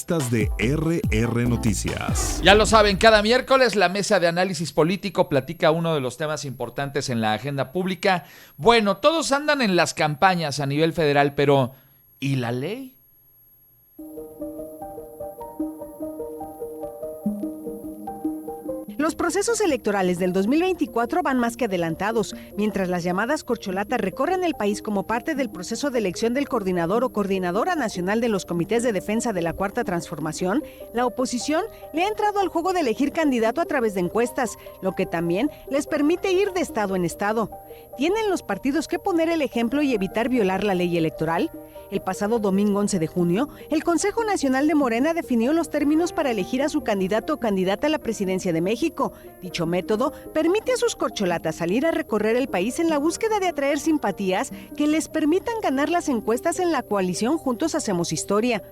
De RR Noticias. Ya lo saben, cada miércoles la mesa de análisis político platica uno de los temas importantes en la agenda pública. Bueno, todos andan en las campañas a nivel federal, pero ¿y la ley? Los procesos electorales del 2024 van más que adelantados, mientras las llamadas corcholatas recorren el país como parte del proceso de elección del coordinador o coordinadora nacional de los comités de defensa de la Cuarta Transformación. La oposición le ha entrado al juego de elegir candidato a través de encuestas, lo que también les permite ir de estado en estado. ¿Tienen los partidos que poner el ejemplo y evitar violar la ley electoral? El pasado domingo 11 de junio, el Consejo Nacional de Morena definió los términos para elegir a su candidato o candidata a la presidencia de México. Dicho método permite a sus corcholatas salir a recorrer el país en la búsqueda de atraer simpatías que les permitan ganar las encuestas en la coalición Juntos Hacemos Historia.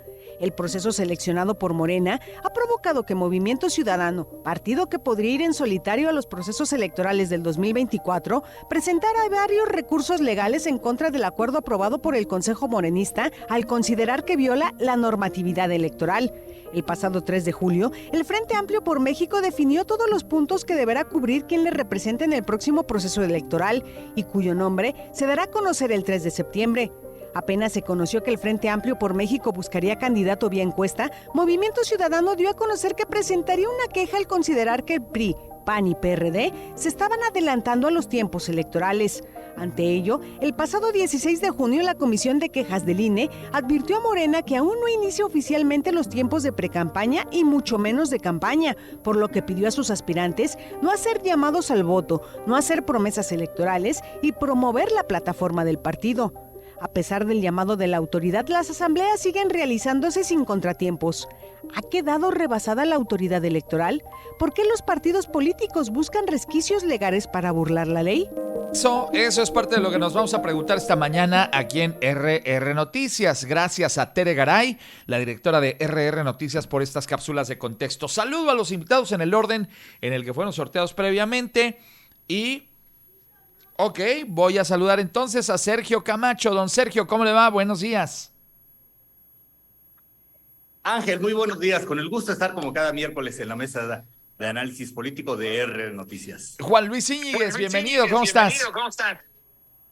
El proceso seleccionado por Morena ha provocado que Movimiento Ciudadano, partido que podría ir en solitario a los procesos electorales del 2024, presentara varios recursos legales en contra del acuerdo aprobado por el Consejo Morenista al considerar que viola la normatividad electoral. El pasado 3 de julio, el Frente Amplio por México definió todos los puntos que deberá cubrir quien le represente en el próximo proceso electoral y cuyo nombre se dará a conocer el 3 de septiembre. Apenas se conoció que el Frente Amplio por México buscaría candidato vía encuesta, Movimiento Ciudadano dio a conocer que presentaría una queja al considerar que el PRI, PAN y PRD se estaban adelantando a los tiempos electorales. Ante ello, el pasado 16 de junio la Comisión de Quejas del INE advirtió a Morena que aún no inicia oficialmente los tiempos de precampaña y mucho menos de campaña, por lo que pidió a sus aspirantes no hacer llamados al voto, no hacer promesas electorales y promover la plataforma del partido. A pesar del llamado de la autoridad, las asambleas siguen realizándose sin contratiempos. ¿Ha quedado rebasada la autoridad electoral? ¿Por qué los partidos políticos buscan resquicios legales para burlar la ley? Eso es parte de lo que nos vamos a preguntar esta mañana aquí en RR Noticias. Gracias a Tere Garay, la directora de RR Noticias, por estas cápsulas de contexto. Saludo a los invitados en el orden en el que fueron sorteados previamente y... Ok, voy a saludar entonces a Sergio Camacho. Don Sergio, ¿cómo le va? Buenos días. Ángel, muy buenos días. Con el gusto de estar como cada miércoles en la mesa de análisis político de RR Noticias. Juan Luis Íñiguez, bienvenido. ¿Cómo estás?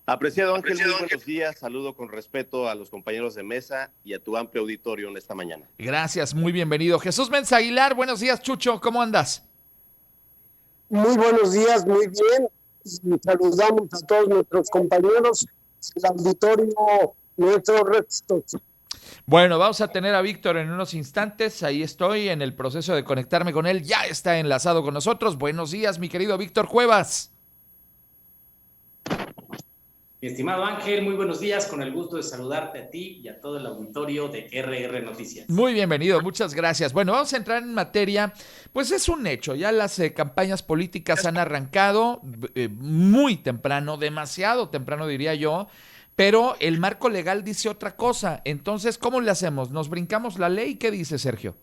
Apreciado Ángel, muy buenos días. Saludo con respeto a los compañeros de mesa y a tu amplio auditorio en esta mañana. Gracias, muy bienvenido. Jesús Méndez Aguilar, buenos días, Chucho. ¿Cómo andas? Muy buenos días, muy bien. Saludamos a todos nuestros compañeros, el auditorio, nuestro resto. Bueno, vamos a tener a Víctor en unos instantes. Ahí estoy en el proceso de conectarme con él. Ya está enlazado con nosotros. Buenos días, mi querido Víctor Cuevas. Mi estimado Ángel, muy buenos días. Con el gusto de saludarte a ti y a todo el auditorio de RR Noticias. Muy bienvenido, muchas gracias. Bueno, vamos a entrar en materia. Pues es un hecho, ya las campañas políticas han arrancado muy temprano, demasiado temprano diría yo, pero el marco legal dice otra cosa. Entonces, ¿cómo le hacemos? ¿Nos brincamos la ley? ¿Qué dice Sergio?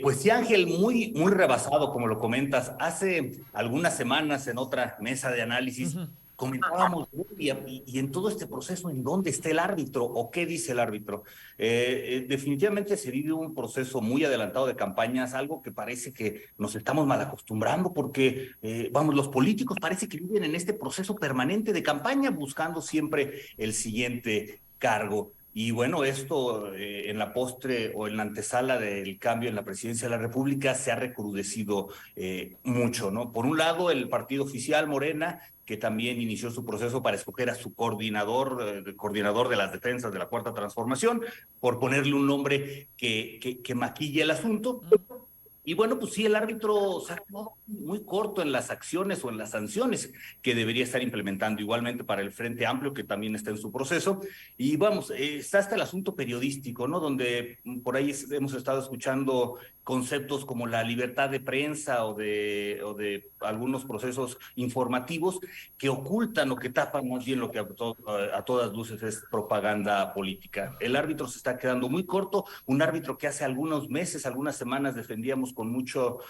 Pues sí, Ángel, muy rebasado, como lo comentas. Hace algunas semanas en otra mesa de análisis comentábamos, y en todo este proceso, ¿en dónde está el árbitro o qué dice el árbitro? Definitivamente se vive un proceso muy adelantado de campañas, algo que parece que nos estamos mal acostumbrando porque, los políticos parece que viven en este proceso permanente de campaña buscando siempre el siguiente cargo. Y bueno, esto en la postre o en la antesala del cambio en la presidencia de la República se ha recrudecido mucho, ¿no? Por un lado, el partido oficial Morena, que también inició su proceso para escoger a su coordinador de las defensas de la Cuarta Transformación, por ponerle un nombre que maquille el asunto. Y bueno, pues sí, el árbitro se ha quedado muy corto en las acciones o en las sanciones que debería estar implementando, igualmente para el Frente Amplio, que también está en su proceso. Y vamos, está hasta el asunto periodístico, ¿no? Donde por ahí hemos estado escuchando conceptos como la libertad de prensa o de algunos procesos informativos que ocultan o que tapan más bien lo que a todas luces es propaganda política. El árbitro se está quedando muy corto, un árbitro que hace algunos meses, algunas semanas defendíamos con mucho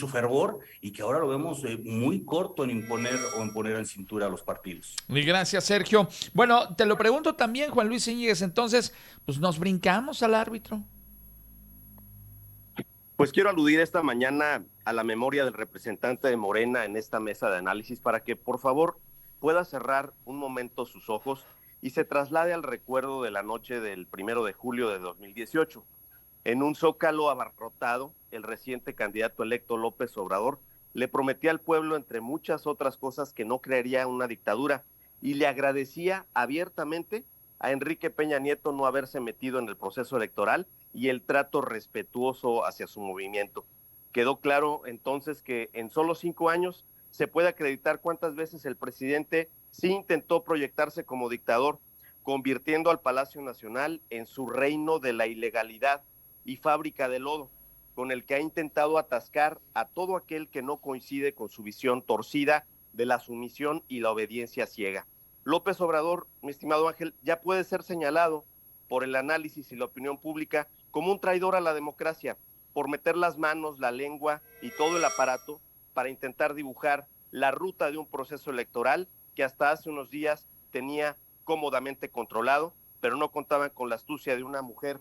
fervor y que ahora lo vemos muy corto en imponer en cintura a los partidos. Muy gracias, Sergio. Bueno, te lo pregunto también, Juan Luis Íñiguez, entonces, pues nos brincamos al árbitro. Pues quiero aludir esta mañana a la memoria del representante de Morena en esta mesa de análisis para que, por favor, pueda cerrar un momento sus ojos y se traslade al recuerdo de la noche del 1 de julio de 2018. En un zócalo abarrotado, el reciente candidato electo López Obrador le prometía al pueblo, entre muchas otras cosas, que no crearía una dictadura y le agradecía abiertamente a Enrique Peña Nieto no haberse metido en el proceso electoral y el trato respetuoso hacia su movimiento. Quedó claro entonces que en solo 5 años se puede acreditar cuántas veces el presidente sí intentó proyectarse como dictador, convirtiendo al Palacio Nacional en su reino de la ilegalidad y fábrica de lodo, con el que ha intentado atascar a todo aquel que no coincide con su visión torcida de la sumisión y la obediencia ciega. López Obrador, mi estimado Ángel, ya puede ser señalado por el análisis y la opinión pública como un traidor a la democracia, por meter las manos, la lengua y todo el aparato para intentar dibujar la ruta de un proceso electoral que hasta hace unos días tenía cómodamente controlado, pero no contaban con la astucia de una mujer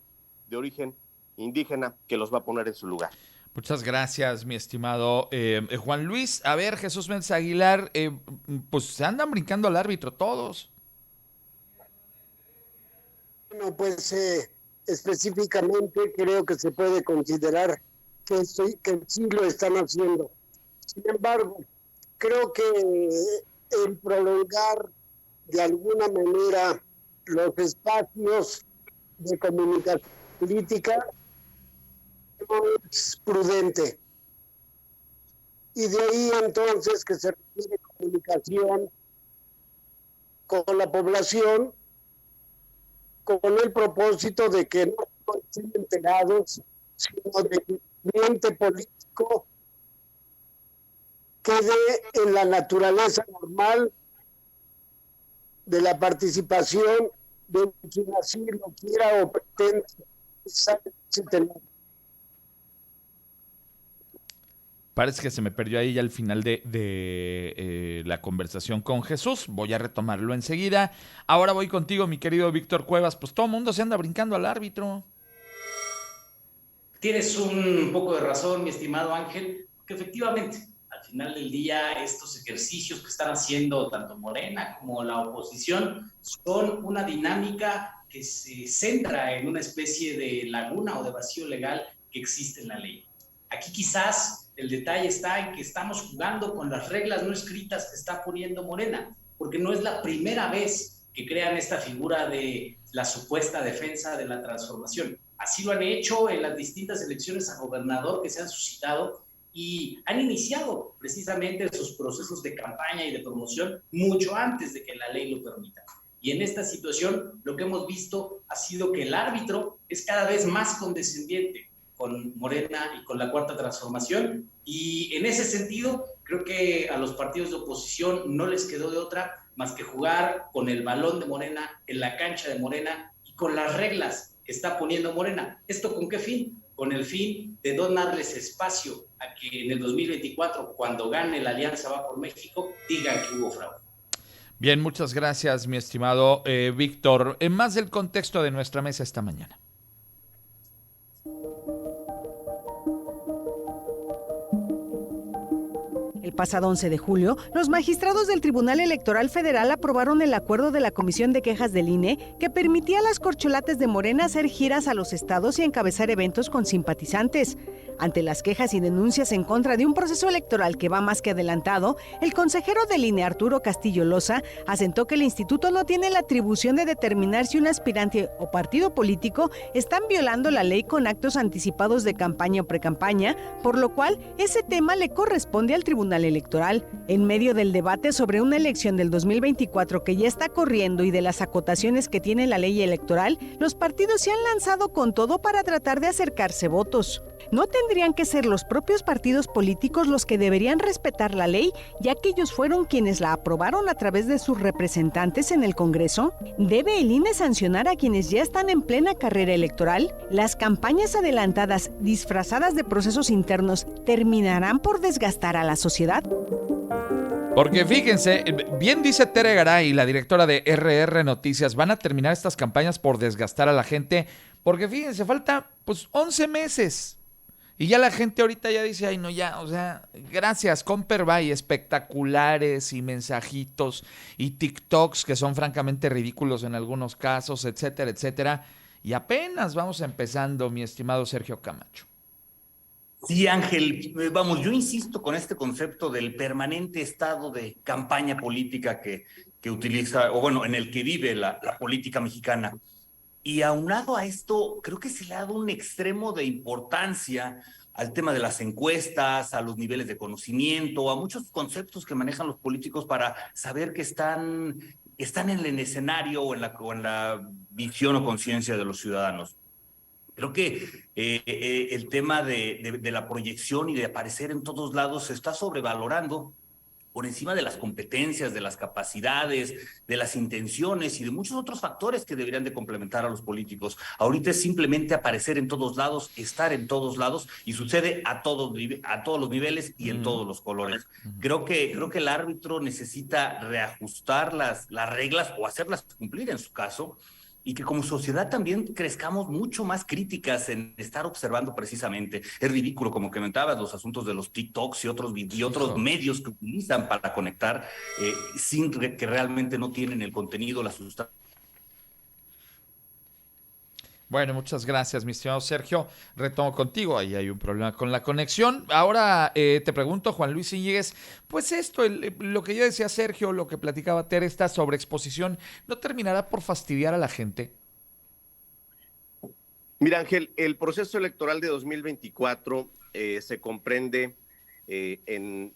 de origen indígena que los va a poner en su lugar. Muchas gracias, mi estimado Juan Luis. A ver, Jesús Méndez Aguilar, pues se andan brincando al árbitro todos. Bueno, pues específicamente creo que se puede considerar que sí lo están haciendo. Sin embargo, creo que el prolongar de alguna manera los espacios de comunicación política no es prudente. Y de ahí entonces que se requiere comunicación con la población con el propósito de que no estén enterados, sino de que el ambiente político quede en la naturaleza normal de la participación de quien así lo quiera o pretenda tener. Parece que se me perdió ahí ya al final de la conversación con Jesús. Voy a retomarlo enseguida. Ahora voy contigo, mi querido Víctor Cuevas. Pues todo el mundo se anda brincando al árbitro. Tienes un poco de razón, mi estimado Ángel, que efectivamente, al final del día, estos ejercicios que están haciendo tanto Morena como la oposición son una dinámica que se centra en una especie de laguna o de vacío legal que existe en la ley. Aquí quizás el detalle está en que estamos jugando con las reglas no escritas que está poniendo Morena, porque no es la primera vez que crean esta figura de la supuesta defensa de la transformación. Así lo han hecho en las distintas elecciones a gobernador que se han suscitado y han iniciado precisamente sus procesos de campaña y de promoción mucho antes de que la ley lo permita. Y en esta situación lo que hemos visto ha sido que el árbitro es cada vez más condescendiente con Morena y con la Cuarta Transformación, y en ese sentido creo que a los partidos de oposición no les quedó de otra más que jugar con el balón de Morena, en la cancha de Morena y con las reglas que está poniendo Morena. ¿Esto con qué fin? Con el fin de no darles espacio a que en el 2024, cuando gane la Alianza Va por México, digan que hubo fraude. Bien, muchas gracias, mi estimado Víctor. En más del contexto de nuestra mesa esta mañana. El pasado 11 de julio, los magistrados del Tribunal Electoral Federal aprobaron el acuerdo de la Comisión de Quejas del INE que permitía a las corcholatas de Morena hacer giras a los estados y encabezar eventos con simpatizantes. Ante las quejas y denuncias en contra de un proceso electoral que va más que adelantado, el consejero del INE, Arturo Castillo Loza, asentó que el instituto no tiene la atribución de determinar si un aspirante o partido político están violando la ley con actos anticipados de campaña o precampaña, por lo cual ese tema le corresponde al Tribunal Electoral. En medio del debate sobre una elección del 2024 que ya está corriendo y de las acotaciones que tiene la ley electoral, los partidos se han lanzado con todo para tratar de acercarse votos. ¿No tendrían que ser los propios partidos políticos los que deberían respetar la ley, ya que ellos fueron quienes la aprobaron a través de sus representantes en el Congreso? ¿Debe el INE sancionar a quienes ya están en plena carrera electoral? ¿Las campañas adelantadas, disfrazadas de procesos internos, terminarán por desgastar a la sociedad? Porque fíjense, bien dice Tere Garay, la directora de RR Noticias, van a terminar estas campañas por desgastar a la gente, porque fíjense, falta pues 11 meses. Y ya la gente ahorita ya dice, ay no, ya, o sea, gracias, Comperbay, espectaculares y mensajitos y TikToks que son francamente ridículos en algunos casos, etcétera, etcétera. Y apenas vamos empezando, mi estimado Sergio Camacho. Sí, Ángel, vamos, yo insisto con este concepto del permanente estado de campaña política que utiliza, o bueno, en el que vive la política mexicana. Y aunado a esto, creo que se le ha dado un extremo de importancia al tema de las encuestas, a los niveles de conocimiento, a muchos conceptos que manejan los políticos para saber que están en el escenario o en la visión o conciencia de los ciudadanos. Creo que el tema de la proyección y de aparecer en todos lados se está sobrevalorando por encima de las competencias, de las capacidades, de las intenciones y de muchos otros factores que deberían de complementar a los políticos. Ahorita es simplemente aparecer en todos lados, estar en todos lados, y sucede a todos los niveles y en todos los colores. Creo que el árbitro necesita reajustar las reglas o hacerlas cumplir en su caso, y que como sociedad también crezcamos mucho más críticas en estar observando precisamente. Es ridículo, como comentabas, los asuntos de los TikToks y otros medios que utilizan para conectar sin que realmente no tienen el contenido, la sustancia. Bueno, muchas gracias, mi estimado Sergio. Retomo contigo, ahí hay un problema con la conexión. Ahora te pregunto, Juan Luis Íñiguez, pues esto, lo que yo decía Sergio, lo que platicaba Tere, esta sobreexposición, ¿no terminará por fastidiar a la gente? Mira, Ángel, el proceso electoral de 2024 se comprende en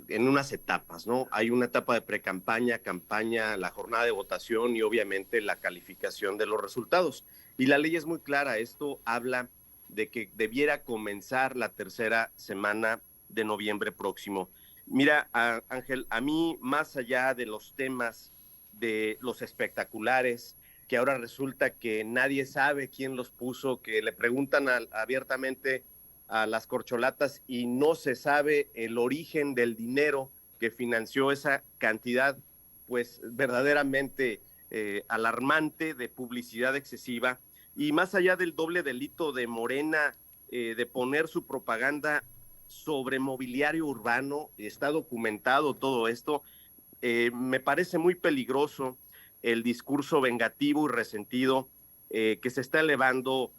unas etapas, ¿no? Hay una etapa de precampaña, campaña, la jornada de votación y obviamente la calificación de los resultados. Y la ley es muy clara, esto habla de que debiera comenzar la tercera semana de noviembre próximo. Mira, Ángel, a mí, más allá de los temas de los espectaculares, que ahora resulta que nadie sabe quién los puso, que le preguntan abiertamente a las corcholatas y no se sabe el origen del dinero que financió esa cantidad, pues verdaderamente alarmante de publicidad excesiva. Y más allá del doble delito de Morena, de poner su propaganda sobre mobiliario urbano, está documentado todo esto, me parece muy peligroso el discurso vengativo y resentido que se está elevando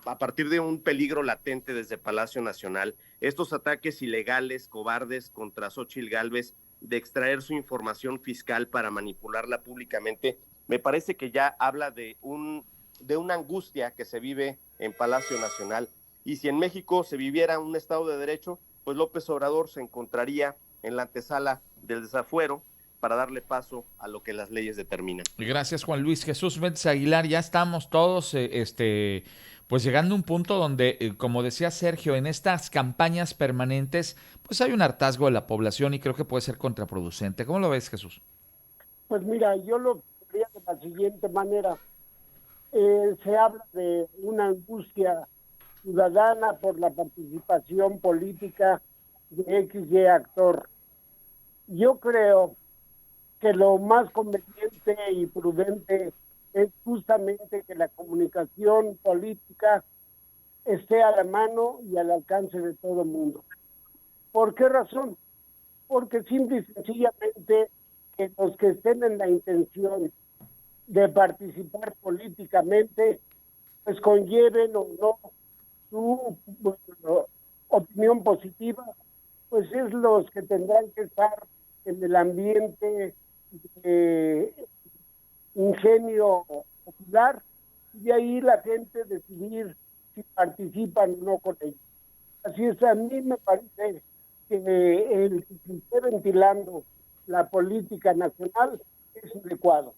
a partir de un peligro latente desde Palacio Nacional. Estos ataques ilegales, cobardes contra Xóchitl Gálvez, de extraer su información fiscal para manipularla públicamente, me parece que ya habla de una angustia que se vive en Palacio Nacional. Y si en México se viviera un Estado de Derecho, pues López Obrador se encontraría en la antesala del desafuero para darle paso a lo que las leyes determinan. Gracias, Juan Luis. Jesús Méndez Aguilar, ya estamos todos pues llegando a un punto donde, como decía Sergio, en estas campañas permanentes, pues hay un hartazgo de la población y creo que puede ser contraproducente. ¿Cómo lo ves, Jesús? Pues mira, yo lo vería de la siguiente manera. Se habla de una angustia ciudadana por la participación política de XY actor. Yo creo que lo más conveniente y prudente es justamente que la comunicación política esté a la mano y al alcance de todo el mundo. ¿Por qué razón? Porque simple y sencillamente que los que estén en la intención de participar políticamente, pues conlleven o no su opinión positiva, pues es los que tendrán que estar en el ambiente de ingenio popular, y de ahí la gente decidir si participan o no con ellos. Así es, a mí me parece que el que se esté ventilando la política nacional es adecuado.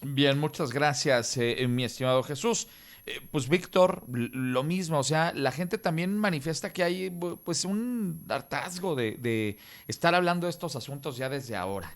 Bien, muchas gracias, mi estimado Jesús. Pues Víctor, lo mismo, o sea, la gente también manifiesta que hay pues un hartazgo de estar hablando de estos asuntos ya desde ahora.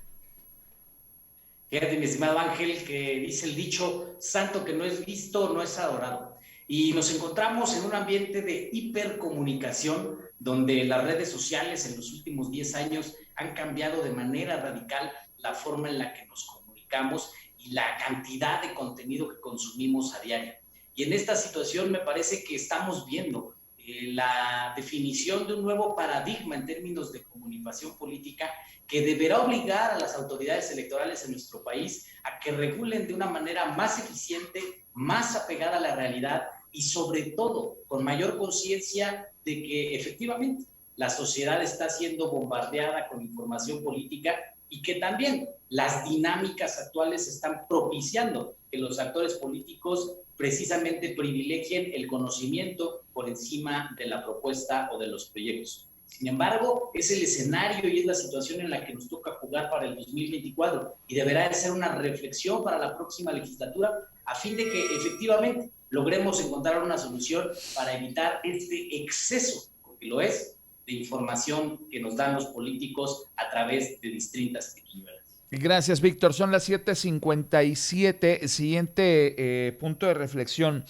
Fíjate, mi estimado Ángel, que dice el dicho, santo que no es visto, no es adorado. Y nos encontramos en un ambiente de hipercomunicación, donde las redes sociales en los últimos 10 años han cambiado de manera radical la forma en la que nos comunicamos y la cantidad de contenido que consumimos a diario. Y en esta situación me parece que estamos viendo la definición de un nuevo paradigma en términos de comunicación política que deberá obligar a las autoridades electorales en nuestro país a que regulen de una manera más eficiente, más apegada a la realidad y sobre todo con mayor conciencia de que efectivamente la sociedad está siendo bombardeada con información política y que también las dinámicas actuales están propiciando que los actores políticos precisamente privilegien el conocimiento por encima de la propuesta o de los proyectos. Sin embargo, es el escenario y es la situación en la que nos toca jugar para el 2024 y deberá de ser una reflexión para la próxima legislatura a fin de que efectivamente logremos encontrar una solución para evitar este exceso, porque lo es, de información que nos dan los políticos a través de distintas técnicas. Gracias, Víctor. Son las 7:57. Siguiente punto de reflexión.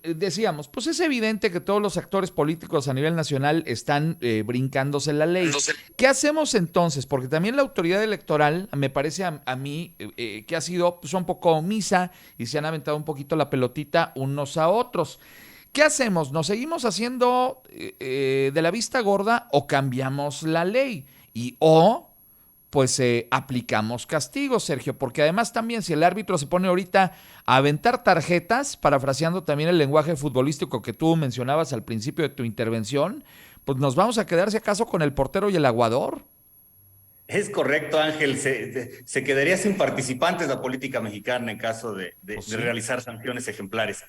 Decíamos, pues es evidente que todos los actores políticos a nivel nacional están brincándose la ley. ¿Qué hacemos entonces? Porque también la autoridad electoral, me parece a mí, que ha sido pues, un poco omisa y se han aventado un poquito la pelotita unos a otros. ¿Qué hacemos? ¿Nos seguimos haciendo de la vista gorda o cambiamos la ley? Pues aplicamos castigos, Sergio, porque además también si el árbitro se pone ahorita a aventar tarjetas, parafraseando también el lenguaje futbolístico que tú mencionabas al principio de tu intervención, pues nos vamos a quedar si acaso con el portero y el aguador. Es correcto, Ángel. Se quedaría sin participantes la política mexicana en caso de realizar sanciones ejemplares.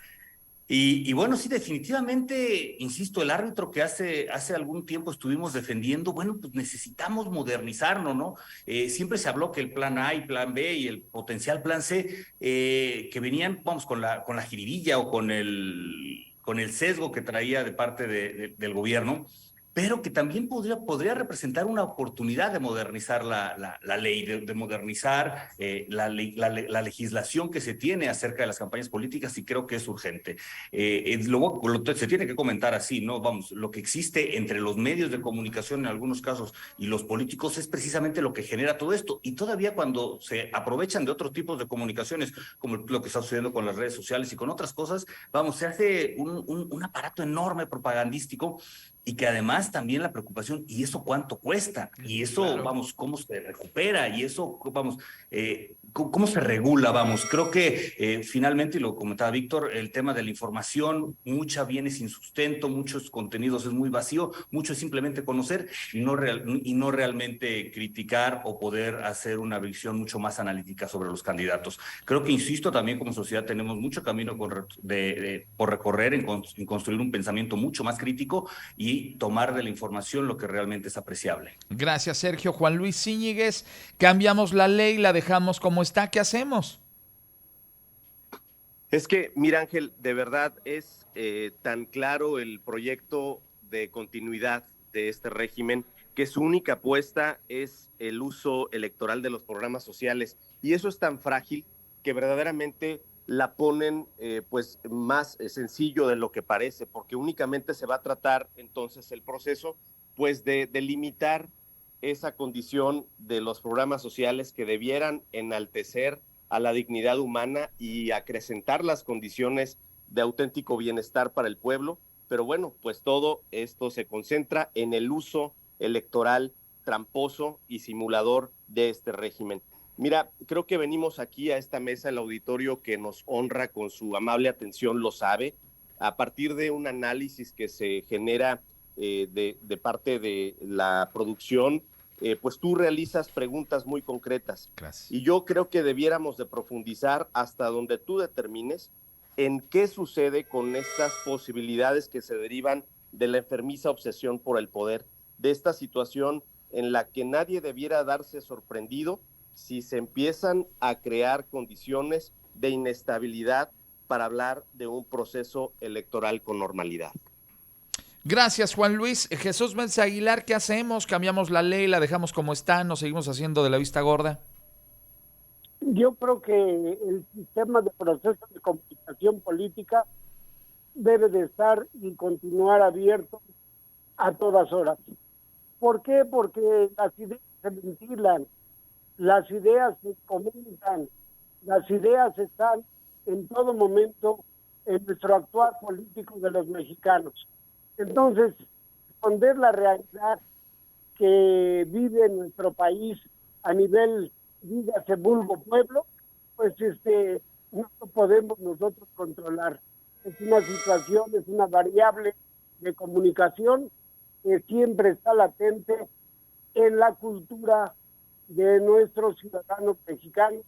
Y bueno, sí, definitivamente, insisto, el árbitro que hace algún tiempo estuvimos defendiendo, bueno, pues necesitamos modernizarlo, ¿no? Siempre se habló que el plan A y plan B y el potencial plan C, que venían, vamos, con la jiribilla o con el sesgo que traía de parte del gobierno, pero que también podría representar una oportunidad de modernizar la ley, de modernizar la legislación que se tiene acerca de las campañas políticas, y creo que es urgente. Se tiene que comentar así, ¿no? Vamos, lo que existe entre los medios de comunicación en algunos casos y los políticos es precisamente lo que genera todo esto, y todavía cuando se aprovechan de otros tipos de comunicaciones, como lo que está sucediendo con las redes sociales y con otras cosas, vamos, se hace un aparato enorme propagandístico, y que además también la preocupación, ¿y eso cuánto cuesta? Y eso, claro, vamos, ¿cómo se recupera? Y eso, vamos, ¿cómo se regula? Vamos, creo que finalmente, y lo comentaba Víctor, el tema de la información, mucha viene sin sustento, muchos contenidos es muy vacío, mucho es simplemente conocer y no realmente criticar o poder hacer una visión mucho más analítica sobre los candidatos. Creo que, insisto, también como sociedad tenemos mucho camino por recorrer en construir un pensamiento mucho más crítico y tomar de la información lo que realmente es apreciable. Gracias, Sergio. Juan Luis Zíñiguez, cambiamos la ley, la dejamos como está, ¿qué hacemos? Es que, mira, Ángel, de verdad es tan claro el proyecto de continuidad de este régimen que su única apuesta es el uso electoral de los programas sociales, y eso es tan frágil que verdaderamente la ponen pues más sencillo de lo que parece, porque únicamente se va a tratar entonces el proceso pues de limitar esa condición de los programas sociales que debieran enaltecer a la dignidad humana y acrecentar las condiciones de auténtico bienestar para el pueblo. Pero bueno, pues todo esto se concentra en el uso electoral tramposo y simulador de este régimen. Mira, creo que venimos aquí a esta mesa, el auditorio que nos honra con su amable atención lo sabe, a partir de un análisis que se genera de parte de la producción, pues tú realizas preguntas muy concretas. Gracias. Y yo creo que debiéramos de profundizar hasta donde tú determines en qué sucede con estas posibilidades que se derivan de la enfermiza obsesión por el poder, de esta situación en la que nadie debiera darse sorprendido si se empiezan a crear condiciones de inestabilidad para hablar de un proceso electoral con normalidad. Gracias, Juan Luis. Jesús Méndez Aguilar, ¿qué hacemos? ¿Cambiamos la ley, la dejamos como está, nos seguimos haciendo de la vista gorda? Yo creo que el sistema de procesos de comunicación política debe de estar y continuar abierto a todas horas. ¿Por qué? Porque las ideas se ventilan, las ideas se comentan, las ideas están en todo momento en nuestro actuar político de los mexicanos. Entonces, esconder la realidad que vive en nuestro país a nivel, dígase, vulgo pueblo, pues no lo podemos nosotros controlar. Es una situación, es una variable de comunicación que siempre está latente en la cultura de nuestros ciudadanos mexicanos,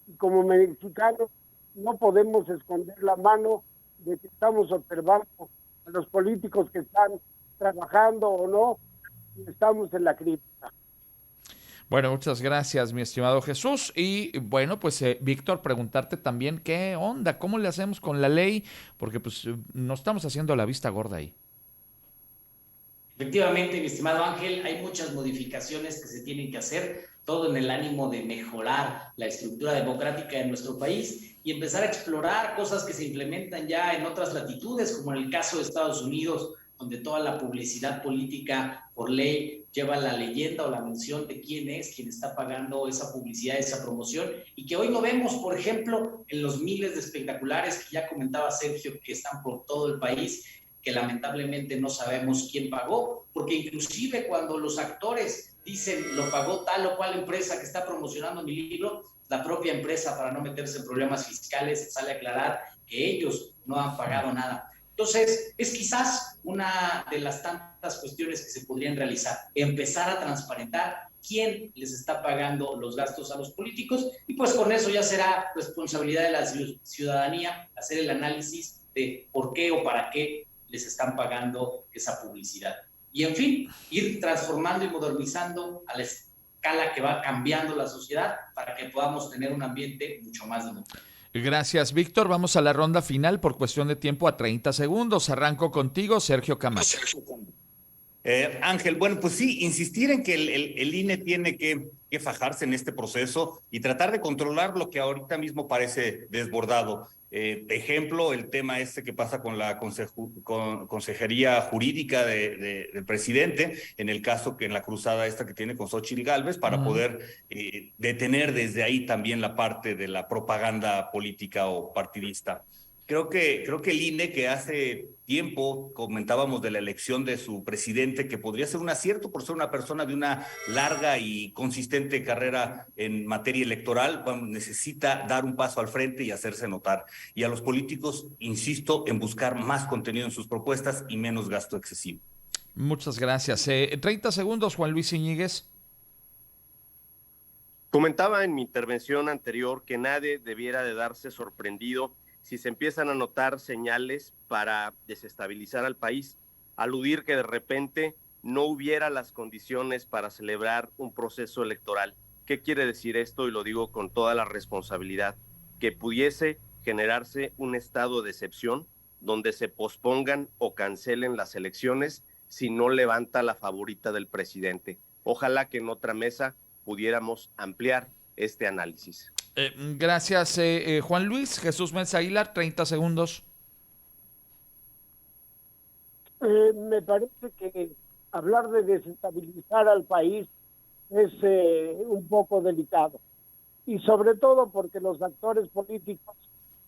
y como mexicanos no podemos esconder la mano de que estamos observando a los políticos que están trabajando o no, y estamos en la crítica. Bueno, muchas gracias, mi estimado Jesús. Y bueno, pues Víctor, preguntarte también qué onda, cómo le hacemos con la ley, porque pues no estamos haciendo la vista gorda ahí. Efectivamente, mi estimado Ángel, hay muchas modificaciones que se tienen que hacer, todo en el ánimo de mejorar la estructura democrática de nuestro país y empezar a explorar cosas que se implementan ya en otras latitudes, como en el caso de Estados Unidos, donde toda la publicidad política por ley lleva la leyenda o la mención de quién es quien está pagando esa publicidad, esa promoción, y que hoy no vemos, por ejemplo, en los miles de espectaculares que ya comentaba Sergio, que están por todo el país, que lamentablemente no sabemos quién pagó, porque inclusive cuando los actores dicen lo pagó tal o cual empresa que está promocionando mi libro, la propia empresa, para no meterse en problemas fiscales, sale a aclarar que ellos no han pagado nada. Entonces, es quizás una de las tantas cuestiones que se podrían realizar, empezar a transparentar quién les está pagando los gastos a los políticos, y pues con eso ya será responsabilidad de la ciudadanía hacer el análisis de por qué o para qué les están pagando esa publicidad. Y en fin, ir transformando y modernizando a la escala que va cambiando la sociedad para que podamos tener un ambiente mucho más democrático. Gracias, Víctor. Vamos a la ronda final por cuestión de tiempo a 30 segundos. Arranco contigo, Sergio Camacho. Ángel, bueno, pues sí, insistir en que el INE tiene que fajarse en este proceso y tratar de controlar lo que ahorita mismo parece desbordado. Ejemplo, el tema que pasa con la consejería jurídica del presidente, en el caso que en la cruzada esta que tiene con Xóchitl Gálvez, para poder detener desde ahí también la parte de la propaganda política o partidista. Creo que el INE, que hace tiempo comentábamos de la elección de su presidente, que podría ser un acierto por ser una persona de una larga y consistente carrera en materia electoral, necesita dar un paso al frente y hacerse notar. Y a los políticos, insisto, en buscar más contenido en sus propuestas y menos gasto excesivo. Muchas gracias. 30 segundos, Juan Luis Iñiguez. Comentaba en mi intervención anterior que nadie debiera de darse sorprendido si se empiezan a notar señales para desestabilizar al país, aludir que de repente no hubiera las condiciones para celebrar un proceso electoral. ¿Qué quiere decir esto? Y lo digo con toda la responsabilidad, que pudiese generarse un estado de excepción donde se pospongan o cancelen las elecciones si no levanta la favorita del presidente. Ojalá que en otra mesa pudiéramos ampliar este análisis. Gracias, Juan Luis. Jesús Meza Aguilar, 30 segundos. Me parece que hablar de desestabilizar al país es un poco delicado, y sobre todo porque los actores políticos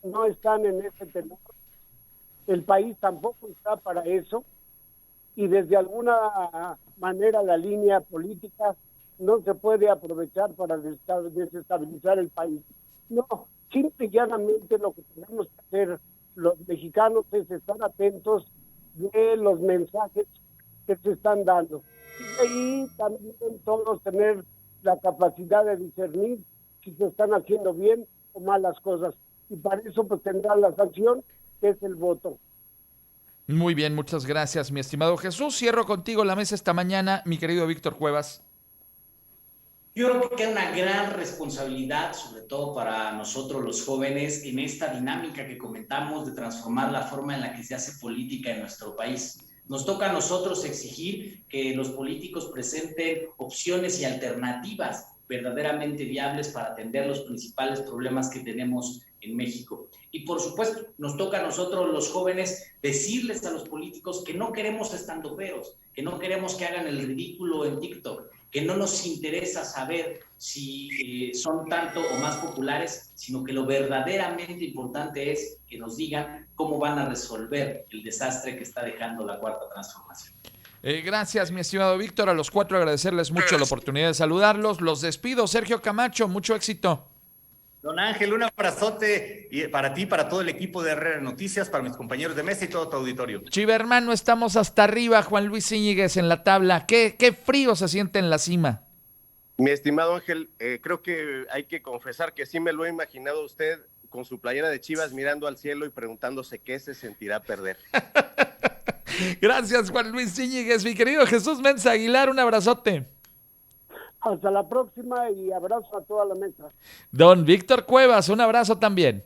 no están en ese tenor. El país tampoco está para eso, y desde alguna manera la línea política no se puede aprovechar para desestabilizar el país. No, simple y llanamente lo que tenemos que hacer los mexicanos es estar atentos de los mensajes que se están dando. Y ahí también todos tener la capacidad de discernir si se están haciendo bien o malas cosas. Y para eso pues tendrán la sanción, que es el voto. Muy bien, muchas gracias, mi estimado Jesús. Cierro contigo la mesa esta mañana, mi querido Víctor Cuevas. Yo creo que queda una gran responsabilidad, sobre todo para nosotros los jóvenes, en esta dinámica que comentamos de transformar la forma en la que se hace política en nuestro país. Nos toca a nosotros exigir que los políticos presenten opciones y alternativas verdaderamente viables para atender los principales problemas que tenemos en México. Y por supuesto, nos toca a nosotros los jóvenes decirles a los políticos que no queremos estandoperos, que no queremos que hagan el ridículo en TikTok, que no nos interesa saber si son tanto o más populares, sino que lo verdaderamente importante es que nos digan cómo van a resolver el desastre que está dejando la Cuarta Transformación. Gracias, mi estimado Víctor. A los 4 agradecerles mucho la oportunidad de saludarlos. Los despido. Sergio Camacho, mucho éxito. Don Ángel, un abrazote para ti, para todo el equipo de RR Noticias, para mis compañeros de mesa y todo tu auditorio. Chiva hermano, estamos hasta arriba. Juan Luis Íñiguez en la tabla. Qué frío se siente en la cima. Mi estimado Ángel, creo que hay que confesar que sí me lo he imaginado usted con su playera de Chivas mirando al cielo y preguntándose qué se sentirá perder. Gracias, Juan Luis Íñiguez. Mi querido Jesús Mensa Aguilar, un abrazote. Hasta la próxima y abrazo a toda la mesa. Don Víctor Cuevas, un abrazo también.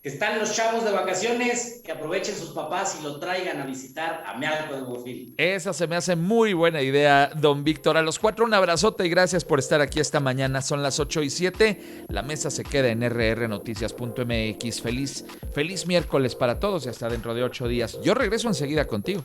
Que están los chavos de vacaciones, que aprovechen sus papás y lo traigan a visitar a Mealco de Bofil. Esa se me hace muy buena idea, don Víctor. A los 4 un abrazote y gracias por estar aquí esta mañana. Son las 8:07. La mesa se queda en rrnoticias.mx. Feliz miércoles para todos y hasta dentro de 8 días. Yo regreso enseguida contigo.